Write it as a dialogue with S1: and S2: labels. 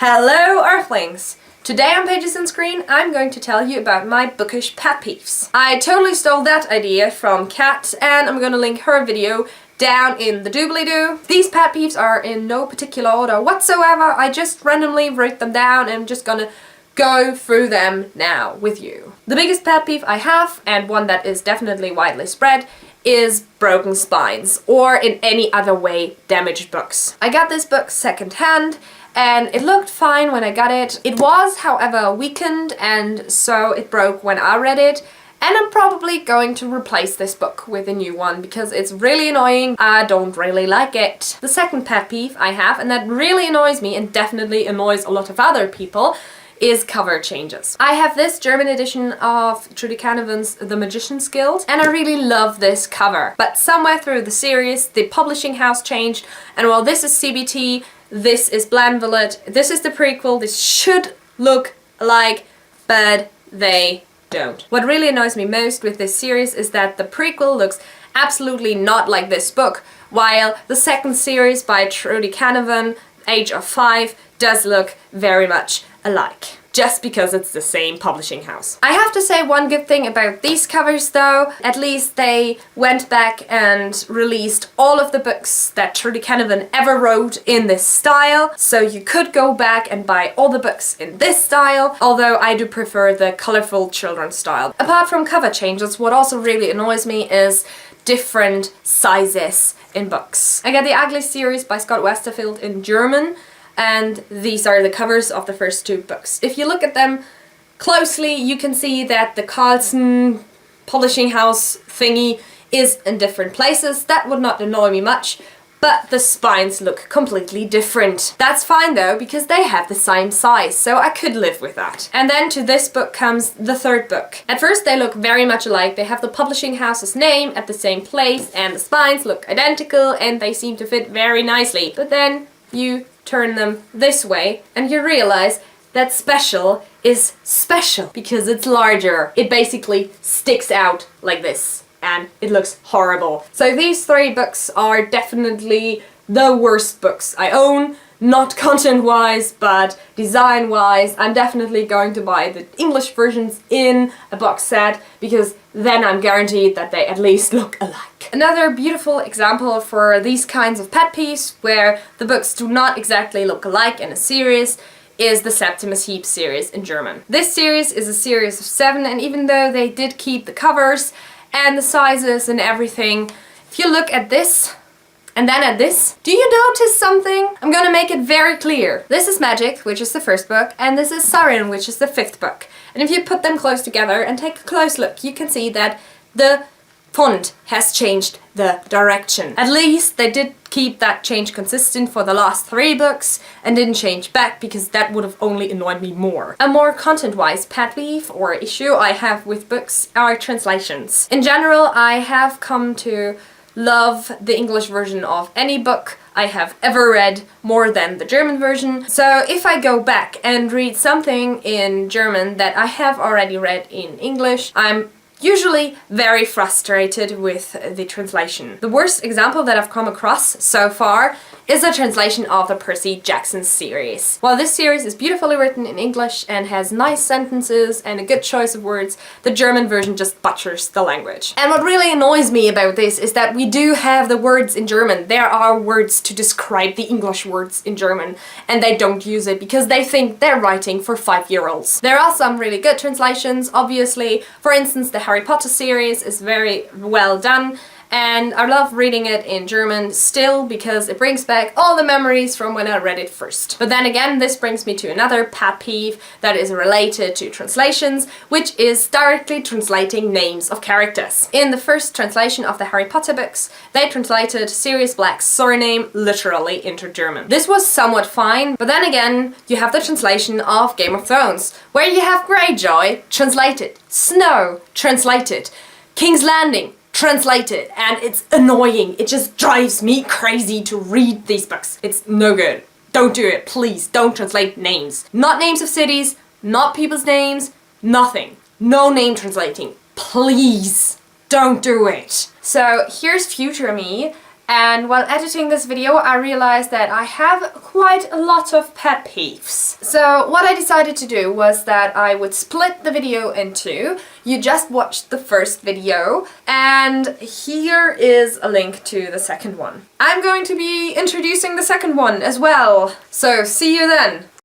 S1: Hello Earthlings! Today on Pages and Screen I'm going to tell you about my bookish pet peeves. I totally stole that idea from Kat and I'm gonna link her video down in the doobly-doo. These pet peeves are in no particular order whatsoever. I just randomly wrote them down and I'm just gonna go through them now with you. The biggest pet peeve I have, and one that is definitely widely spread, is broken spines, or in any other way damaged books. I got this book secondhand and it looked fine when I got it. It was, however, weakened and so it broke when I read it. And I'm probably going to replace this book with a new one because it's really annoying. I don't really like it. The second pet peeve I have, and that really annoys me and definitely annoys a lot of other people, is cover changes. I have this German edition of Trudy Canavan's The Magician's Guild and I really love this cover. But somewhere through the series the publishing house changed, and while this is CBT, this is Blanvalet, this is the prequel, this should look alike, but they don't. What really annoys me most with this series is that the prequel looks absolutely not like this book, while the second series by Trudy Canavan, Age of 5, does look very much alike. Just because it's the same publishing house. I have to say one good thing about these covers though, at least they went back and released all of the books that Trudy Canavan ever wrote in this style, so you could go back and buy all the books in this style, although I do prefer the colorful children's style. Apart from cover changes, what also really annoys me is different sizes in books. I got the Ugly series by Scott Westerfeld in German, and these are the covers of the first two books. If you look at them closely, you can see that the Carlsen publishing house thingy is in different places. That would not annoy me much, but the spines look completely different. That's fine though, because they have the same size, so I could live with that. And then to this book comes the third book. At first they look very much alike. They have the publishing house's name at the same place, and the spines look identical, and they seem to fit very nicely. But then you turn them this way and you realize that special is special because it's larger. It basically sticks out like this and it looks horrible. So these three books are definitely the worst books I own. Not content-wise, but design-wise. I'm definitely going to buy the English versions in a box set because then I'm guaranteed that they at least look alike. Another beautiful example for these kinds of pet peeves where the books do not exactly look alike in a series is the Septimus Heap series in German. This series is a series of 7, and even though they did keep the covers and the sizes and everything, if you look at this and then at this, do you notice something? I'm gonna make it very clear. This is Magic, which is the first book, and this is Siren, which is the 5th book. And if you put them close together and take a close look, you can see that the font has changed the direction. At least they did keep that change consistent for the last 3 books and didn't change back, because that would have only annoyed me more. A more content-wise pet peeve or issue I have with books are translations. In general, I have come to love the English version of any book I have ever read more than the German version. So if I go back and read something in German that I have already read in English, I'm usually very frustrated with the translation. The worst example that I've come across so far is a translation of the Percy Jackson series. While this series is beautifully written in English and has nice sentences and a good choice of words, the German version just butchers the language. And what really annoys me about this is that we do have the words in German. There are words to describe the English words in German, and they don't use it because they think they're writing for 5-year-olds. There are some really good translations, obviously. For instance, the Harry Potter series is very well done, and I love reading it in German still because it brings back all the memories from when I read it first. But then again, this brings me to another pet peeve that is related to translations, which is directly translating names of characters. In the first translation of the Harry Potter books, they translated Sirius Black's surname literally into German. This was somewhat fine, but then again, you have the translation of Game of Thrones, where you have Greyjoy translated, Snow translated, King's Landing translated, and it's annoying. It just drives me crazy to read these books. It's no good. Don't do it, please. Don't translate names. Not names of cities, not people's names, nothing. No name translating. Please, don't do it. So here's future me And while editing this video, I realized that I have quite a lot of pet peeves. So what I decided to do was that I would split the video into, you just watched the first video, and here is a link to the second one. I'm going to be introducing the second one as well, so see you then!